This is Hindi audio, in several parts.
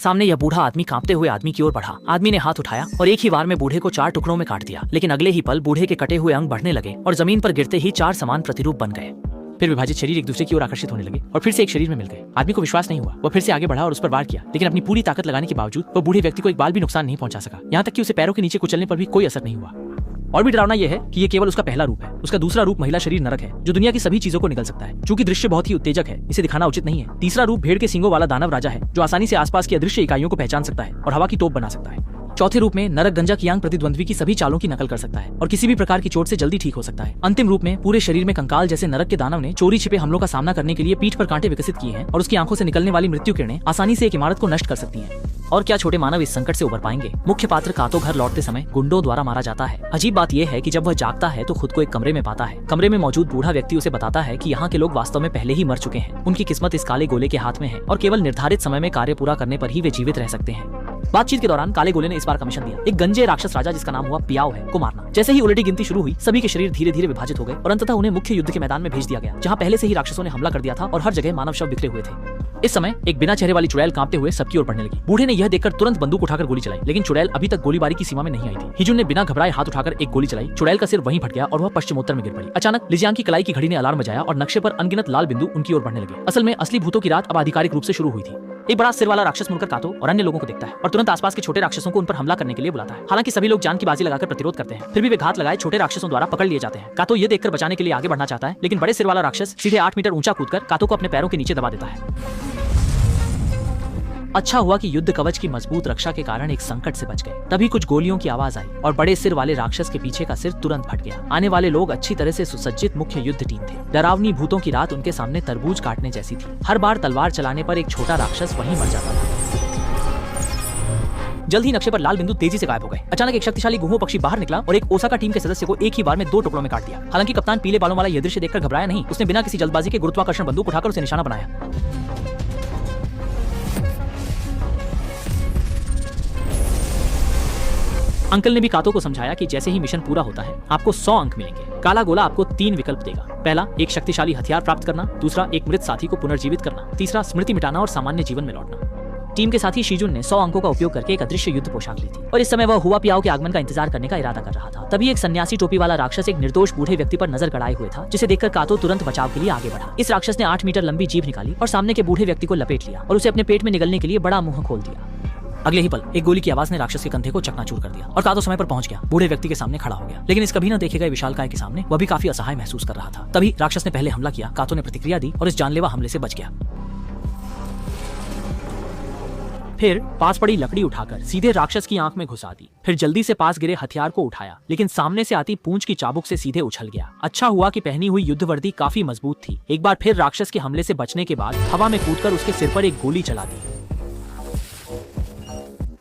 सामने यह बूढ़ा आदमी कांपते हुए आदमी की ओर बढ़ा। आदमी ने हाथ उठाया और एक ही बार में बूढ़े को 4 टुकड़ों में काट दिया, लेकिन अगले ही पल बूढ़े के कटे हुए अंग बढ़ने लगे और जमीन पर गिरते ही 4 समान प्रतिरूप बन गए। फिर विभाजित शरीर एक दूसरे की ओर आकर्षित होने लगे और फिर से एक शरीर में मिल गए। आदमी को विश्वास नहीं हुआ। वह फिर से आगे बढ़ा और उस पर वार किया, लेकिन अपनी पूरी ताकत लगाने के बावजूद वह बूढ़े व्यक्ति को एक बाल भी नुकसान नहीं पहुंचा सका। यहाँ तक कि उसे पैरों के नीचे कुचलने पर भी कोई असर नहीं हुआ। और भी डरावना यह है कि यह केवल उसका पहला रूप है। उसका दूसरा रूप महिला शरीर नरक है, जो दुनिया की सभी चीजों को निगल सकता है। चूंकि दृश्य बहुत ही उत्तेजक है, इसे दिखाना उचित नहीं है। तीसरा रूप भेड़ के सींगों वाला दानव राजा है, जो आसानी से आसपास की अदृश्य इकाइयों को पहचान सकता है और हवा की तोप बना सकता है। चौथे रूप में नरक गंजा कियांग प्रतिद्वंद्वी की सभी चालों की नकल कर सकता है और किसी भी प्रकार की चोट से जल्दी ठीक हो सकता है। अंतिम रूप में पूरे शरीर में कंकाल जैसे नरक के दानव ने चोरी छिपे हमलों का सामना करने के लिए पीठ पर कांटे विकसित किए हैं और उसकी आंखों से निकलने वाली मृत्यु किरणें आसानी से एक इमारत को नष्ट कर सकती हैं। और क्या छोटे मानव इस संकट से उबर पाएंगे? मुख्य पात्र कातो घर लौटते समय गुंडों द्वारा मारा जाता है। अजीब बात यह है कि जब वह जागता है तो खुद को एक कमरे में पाता है। कमरे में मौजूद बूढ़ा व्यक्ति उसे बताता है कि यहाँ के लोग वास्तव में पहले ही मर चुके हैं। उनकी किस्मत इस काले गोले के हाथ में है और केवल निर्धारित समय में कार्य पूरा करने पर ही वे जीवित रह सकते हैं। बातचीत के दौरान काले गोले ने इस बार कमीशन दिया एक गंजे राक्षस राजा, जिसका नाम हुआ पियाओ है, को मारना। जैसे ही उलटी गिनती शुरू हुई, सभी के शरीर धीरे धीरे विभाजित हो गए और अंततः उन्हें मुख्य युद्ध के मैदान में भेज दिया गया, जहाँ पहले से ही राक्षसों ने हमला कर दिया था और हर जगह मानव शव बिखरे हुए थे। इस समय एक बिना चेहरे वाली चुड़ैल कांपते हुए सबकी ओर बढ़ने लगी। बूढ़े ने यह देखकर तुरंत बंदूक उठाकर गोली चलाई, लेकिन चुड़ैल अभी तक गोलीबारी की सीमा में नहीं आई थी। हिजुन ने बिना घबराए हाथ उठाकर एक गोली चलाई। चुड़ैल का सिर वहीं फट गया और वह पश्चिमोत्तर में गिर पड़ी। अचानक लिजियांग की कलाई की घड़ी ने अलार्म बजाया और नक्शे पर अनगिनत लाल बिंदु उनकी ओर बढ़ने लगे। असल में असली भूतों की रात अब आधिकारिक रूप से शुरू हुई थी। एक बड़ा सिर वाला राक्षस मुड़कर कातो और अन्य लोगों को देखता है और तुरंत आसपास के छोटे राक्षसों को उन पर हमला करने के लिए बुलाता है। हालांकि सभी लोग जान की बाजी लगाकर प्रतिरोध करते हैं, फिर भी वे घात लगाए छोटे राक्षसों द्वारा पकड़ लिए जाते हैं। कातो ये देखकर बचाने के लिए आगे बढ़ना चाहता है, लेकिन बड़े सिर वाला राक्षस सीधे 8 मीटर ऊंचा कूदकर कातो को अपने पैरों के नीचे दबा देता है। अच्छा हुआ कि युद्ध कवच की मजबूत रक्षा के कारण एक संकट से बच गए। तभी कुछ गोलियों की आवाज आई और बड़े सिर वाले राक्षस के पीछे का सिर तुरंत फट गया। आने वाले लोग अच्छी तरह से सुसज्जित मुख्य युद्ध टीम थे। डरावनी भूतों की रात उनके सामने तरबूज काटने जैसी थी। हर बार तलवार चलाने पर एक छोटा राक्षस वहीं मर जाता था। जल्द ही नक्शे पर लाल बिंदु तेजी से गायब हो गए। अचानक एक शक्तिशाली गुहो पक्षी बाहर निकला और एक ओसाका टीम के सदस्य को एक ही बार में 2 टुकड़ों में काट दिया। हालांकि कप्तान पीले बालों वाला यह दृश्य देखकर घबराया नहीं। उसने बिना किसी जल्दबाजी के गुरुत्वाकर्षण बंदूक उठाकर उसे निशाना बनाया। अंकल ने भी कातो को समझाया कि जैसे ही मिशन पूरा होता है आपको 100 अंक मिलेंगे। काला गोला आपको 3 विकल्प देगा। पहला, एक शक्तिशाली हथियार प्राप्त करना। दूसरा, एक मृत साथी को पुनर्जीवित करना। तीसरा, स्मृति मिटाना और सामान्य जीवन में लौटना। टीम के साथी शीजुन ने 100 अंकों का उपयोग करके एक अदृश्य युद्ध पोशाक ली थी और इस समय वह हुआ पियाओ के आगमन का इंतजार करने का इरादा कर रहा था। तभी एक सन्यासी टोपी वाला राक्षस एक निर्दोष बूढ़े व्यक्ति पर नजर गड़ाए हुए था, जिसे देखकर कातो तुरंत बचाव के लिए आगे बढ़ा। इस राक्षस ने 8 मीटर लंबी जीभ निकाली और सामने के बूढ़े व्यक्ति को लपेट लिया और उसे अपने पेट में निगलने के लिए बड़ा मुंह खोल दिया। अगले ही पल एक गोली की आवाज ने राक्षस के कंधे को चकनाचूर कर दिया और कातो समय पर पहुंच गया। बूढ़े व्यक्ति के सामने खड़ा हो गया, लेकिन इस कभी न देखे गए विशालकाय के सामने वह भी काफी असहाय महसूस कर रहा था। तभी राक्षस ने पहले हमला किया। कातो ने प्रतिक्रिया दी और इस जानलेवा हमले से बच गया। फिर पास पड़ी लकड़ी उठाकर सीधे राक्षस की आंख में घुसा दी। फिर जल्दी से पास गिरे हथियार को उठाया, लेकिन सामने से आती पूंछ की चाबुक से सीधे उछल गया। अच्छा हुआ कि पहनी हुई युद्ध वर्दी काफी मजबूत थी। एक बार फिर राक्षस के हमले से बचने के बाद हवा में कूदकर उसके सिर पर एक गोली चला दी।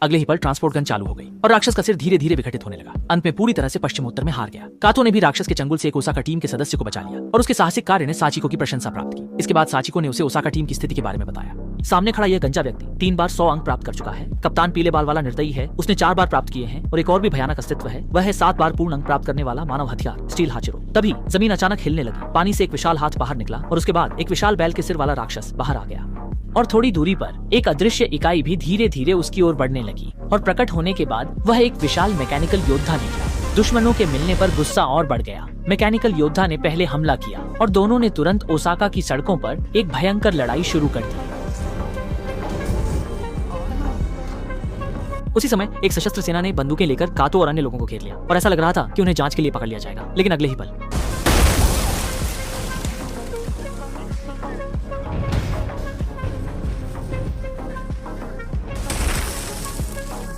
अगले ही पल ट्रांसपोर्ट गन चालू हो गई और राक्षस का सिर धीरे धीरे विघटित होने लगा। अंत में पूरी तरह से पश्चिमोत्तर में हार गया। कातो ने भी राक्षस के चंगुल से एक ओसाका टीम के सदस्य को बचा लिया और उसके साहसिक कार्य ने साचिको की प्रशंसा प्राप्त की। इसके बाद साचिको ने उसे ओसाका टीम की स्थिति के बारे में बताया। सामने खड़ा यह गंजा व्यक्ति 3 बार 100 अंक प्राप्त कर चुका है। कप्तान पीले बाल वाला निर्दयी है, उसने 4 बार प्राप्त किए हैं और एक और भी भयानक अस्तित्व है, वह है 7 बार पूर्ण अंक प्राप्त करने वाला मानव हथियार स्टील हाचिरो। तभी जमीन अचानक हिलने लगी। पानी से एक विशाल हाथ बाहर निकला और उसके बाद एक विशाल बैल के सिर वाला राक्षस बाहर आ गया और थोड़ी दूरी पर एक अदृश्य इकाई भी धीरे धीरे उसकी ओर बढ़ने लगी और प्रकट होने के बाद वह एक विशाल मैकेनिकल योद्धा निकला। दुश्मनों के मिलने पर गुस्सा और बढ़ गया। मैकेनिकल योद्धा ने पहले हमला किया और दोनों ने तुरंत ओसाका की सड़कों पर एक भयंकर लड़ाई शुरू कर दी। उसी समय एक सशस्त्र सेना ने बंदूकें लेकर कातो और अन्य लोगों को घेर लिया और ऐसा लग रहा था कि उन्हें जांच के लिए पकड़ लिया जाएगा, लेकिन अगले ही पल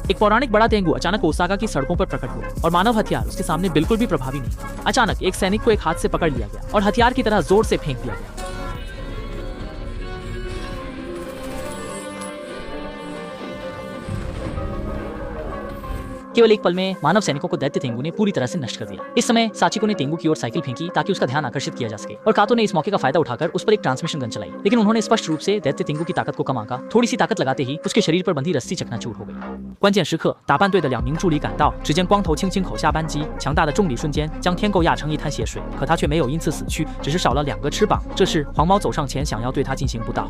एक पौराणिक बड़ा तेंगु अचानक ओसाका की सड़कों पर प्रकट हुआ और मानव हथियार उसके सामने बिल्कुल भी प्रभावी नहीं। अचानक एक सैनिक को एक हाथ से पकड़ लिया गया और हथियार की तरह जोर से फेंक दिया गया। केवल एक पल में मानव सैनिकों को दैत्य तेंगु ने पूरी तरह से नष्ट कर दिया। इस समय साचिको ने तेंगु की ओर साइकिल फेंकी ताकि उसका ध्यान आकर्षित किया जा सके और कातो ने इस मौके का फायदा उठाकर उस पर एक ट्रांसमिशन गन चलाई, लेकिन उन्होंने स्पष्ट रूप से दैत्य तेंगु की ताकत को कम आंका। थोड़ी सी ताकत लगाते ही उसके शरीर पर बंधी रस्सी चकनाचूर हो गई। 关键时刻，打扮队的2名助理赶到，只见光头轻轻口下扳机，强大的重力瞬间将天狗压成一滩血水，可他却没有因此死去，只是少了2个翅膀。这时黄毛走上前想要对他进行不道。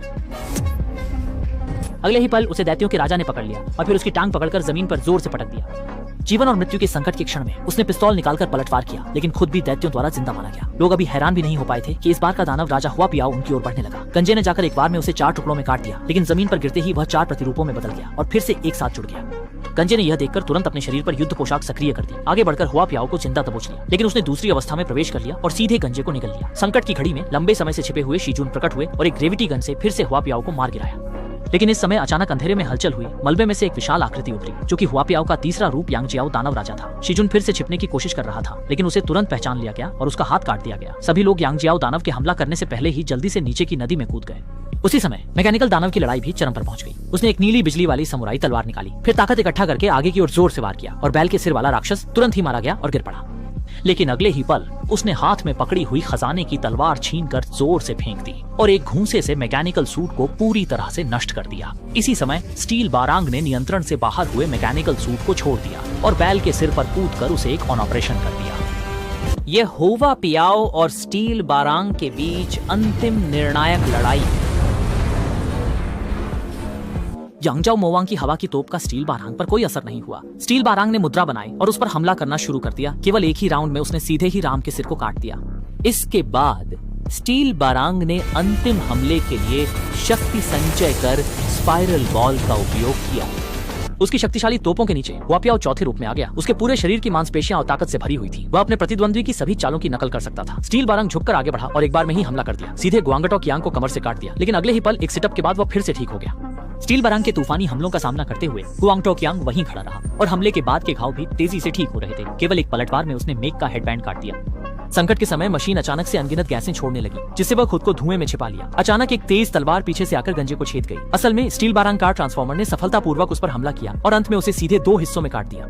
अगले ही पल उसे दैत्यों के राजा ने पकड़ लिया और फिर उसकी टांग पकड़कर जमीन पर जोर से पटक दिया। जीवन और मृत्यु के संकट के क्षण में उसने पिस्तौल निकालकर पलटवार किया, लेकिन खुद भी दैत्यों द्वारा जिंदा मारा गया। लोग अभी हैरान भी नहीं हो पाए थे कि इस बार का दानव राजा हुआ पियाओ उनकी ओर बढ़ने लगा। गंजे ने जाकर एक बार में उसे 4 टुकड़ों में काट दिया, लेकिन जमीन पर गिरते ही वह 4 प्रतिरूपों में बदल गया और फिर से एक साथ जुड़ गया। गंजे ने यह देखकर तुरंत अपने शरीर पर युद्ध पोशाक सक्रिय कर दी। आगे बढ़कर हुआ पियाओ को जिंदा दबोच लिया, लेकिन उसने दूसरी अवस्था में प्रवेश कर लिया और सीधे गंजे को निगल लिया। संकट की घड़ी में लंबे समय से छिपे हुए शीजून प्रकट हुए और एक ग्रेविटी गन से फिर से हुआ पियाओ को मार गिराया। लेकिन इस समय अचानक अंधेरे में हलचल हुई। मलबे में से एक विशाल आकृति उतरी, जो कि हुआ पियाओ का तीसरा रूप यांगजियाओ दानव राजा था। शीजुन फिर से छिपने की कोशिश कर रहा था, लेकिन उसे तुरंत पहचान लिया गया और उसका हाथ काट दिया गया। सभी लोग यांगजियाओ दानव के हमला करने से पहले ही जल्दी से नीचे की नदी में कूद गए। उसी समय मैकेनिकल दानव की लड़ाई भी चरम पर पहुंच गई। उसने एक नीली बिजली वाली समुराई तलवार निकाली, फिर ताकत इकट्ठा करके आगे की ओर जोर से वार किया और बैल के सिर वाला राक्षस तुरंत ही मारा गया और गिर पड़ा। लेकिन अगले ही पल उसने हाथ में पकड़ी हुई खजाने की तलवार छीनकर जोर से फेंक दी और एक घूंसे से मैकेनिकल सूट को पूरी तरह से नष्ट कर दिया। इसी समय स्टील बारांग ने नियंत्रण से बाहर हुए मैकेनिकल सूट को छोड़ दिया और बैल के सिर पर कूदकर उसे एक ऑन ऑपरेशन कर दिया। यह हुआ पियाओ और स्टील बारांग के बीच अंतिम निर्णायक लड़ाई। यांगजाओ मोवांग की हवा की तोप का स्टील बारांग पर कोई असर नहीं हुआ। स्टील बारांग ने मुद्रा बनाई और उस पर हमला करना शुरू कर दिया। केवल एक ही राउंड में उसने सीधे ही राम के सिर को काट दिया। इसके बाद स्टील बारांग ने अंतिम हमले के लिए शक्ति संचय कर स्पाइरल बॉल का उपयोग किया। उसकी शक्तिशाली तोपों के नीचे हुआ पियाओ चौथे रूप में आ गया। उसके पूरे शरीर की मांसपेशियां और ताकत से भरी हुई थी। वह अपने प्रतिद्वंद्वी की सभी चालों की नकल कर सकता था। स्टील बारांग झुककर आगे बढ़ा और एक बार में ही हमला कर दिया। सीधे गुआंगटो कियांग को कमर से काट दिया, लेकिन अगले ही पल एक सिटअप के बाद वह फिर से ठीक हो गया। स्टील बारांग के तूफानी हमलों का सामना करते हुए गुआंगटो कियांग वहीं खड़ा रहा और हमले के बाद के घाव भी तेजी से ठीक हो रहे थे। केवल एक पलटवार में उसने मेघ का हेडबैंड काट दिया। संकट के समय मशीन अचानक से अनगिनत गैसें छोड़ने लगी, जिससे वह खुद को धुएं में छिपा लिया। अचानक एक तेज तलवार पीछे से आकर गंजे को छेद गई। असल में स्टील बारांग कार ट्रांसफॉर्मर ने सफलतापूर्वक उस पर हमला किया और अंत में उसे सीधे 2 हिस्सों में काट दिया।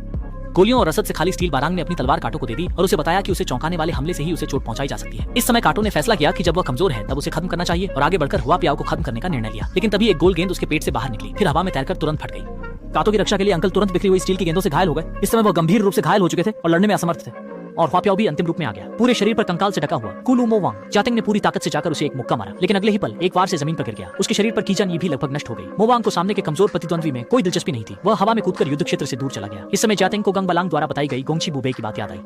गोलियों और रसद से खाली स्टील बारांग ने अपनी तलवार काटो को दे दी और उसे बताया कि उसे चौंकाने वाले हमले से ही उसे चोट पहुंचाई जा सकती है। इस समय काटो ने फैसला किया कि जब वह कमजोर है तब उसे खत्म करना चाहिए और आगे बढ़कर हुआ पियाओ को खत्म करने का निर्णय लिया। लेकिन तभी एक गोल गेंद उसके पेट से बाहर निकली, फिर हवा में तैरकर तुरंत फट गई। काटो की रक्षा के लिए अंकल तुरंत बिखरी हुई स्टील की गेंदों से घायल हो गए। इस समय वह गंभीर रूप से घायल हो चुके थे और लड़ने में असमर्थ थे और हुआ पियाओ भी अंतिम रूप में आ गया, पूरे शरीर पर कंकाल से ढका हुआ। कुलू मोवांग जातिंग ने पूरी ताकत से जाकर उसे एक मुक्का मारा, लेकिन अगले ही पल एक वार से जमीन पर गिर गया। उसके शरीर पर कीचन भी लगभग नष्ट हो गई। मोवांग को सामने के कमजोर प्रतिद्वंद्वी में कोई दिलचस्पी नहीं थी। वह हवा में कूदकर युद्ध क्षेत्र से दूर चला गया। इस समय जातिंग को गंग बलांग द्वारा बताई गई गोंगची बुबे की बात याद आई।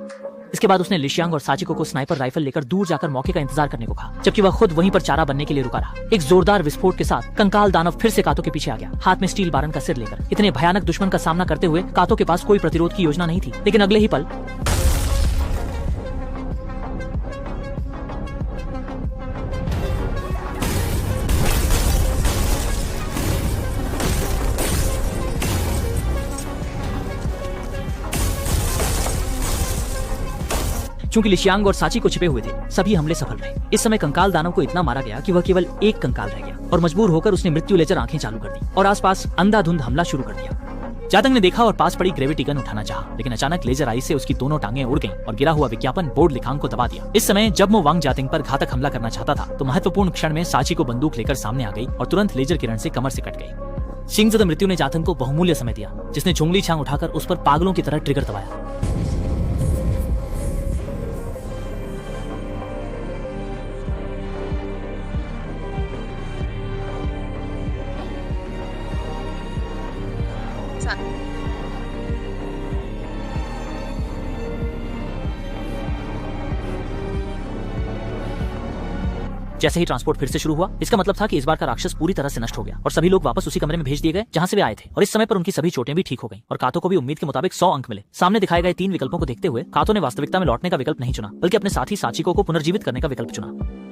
इसके बाद उसने लिशियांग और साचिको को स्नाइपर राइफल लेकर दूर जाकर मौके का इंतजार करने को कहा, जबकि वह खुद वहीं पर चारा बनने के लिए रुका रहा। एक जोरदार विस्फोट के साथ कंकाल दानव फिर से कातो के पीछे आ गया, हाथ में स्टील बारन का सिर लेकर। इतने भयानक दुश्मन का सामना करते हुए कातो के पास कोई प्रतिरोध की योजना नहीं थी, लेकिन अगले ही पल चूंकि लिशियांग और साची को छिपे हुए थे, सभी हमले सफल रहे। इस समय कंकाल दानव को इतना मारा गया कि वह केवल एक कंकाल रह गया और मजबूर होकर उसने मृत्यु लेजर आंखें चालू कर दी और आसपास अंधाधुंध हमला शुरू कर दिया। जातंग ने देखा और पास पड़ी ग्रेविटी गन उठाना चाहा, लेकिन अचानक लेजर आई से उसकी दोनों टांगें उड़ गईं और गिरा हुआ विज्ञापन बोर्ड लिखांग को दबा दिया। इस समय जब मोवांग जातिंग पर घातक हमला करना चाहता था, तो महत्वपूर्ण क्षण में साची को बंदूक लेकर सामने आ गई और तुरंत लेजर किरण से कमर से कट गई। सिंहजद मृत्यु ने जातंग को बहुमूल्य समय दिया, जिसने झोंगली छांग उठाकर उस पर पागलों की तरह ट्रिगर दबाया। जैसे ही ट्रांसपोर्ट फिर से शुरू हुआ, इसका मतलब था कि इस बार का राक्षस पूरी तरह से नष्ट हो गया और सभी लोग वापस उसी कमरे में भेज दिए गए जहां से वे आए थे। और इस समय पर उनकी सभी चोटें भी ठीक हो गईं और कातो को भी उम्मीद के मुताबिक 100 अंक मिले। सामने दिखाए गए 3 विकल्पों को देखते हुए कातो ने वास्तविकता में लौटने का विकल्प नहीं चुना, बल्कि अपने साथी साचिको को पुनर्जीवित करने का विकल्प चुना।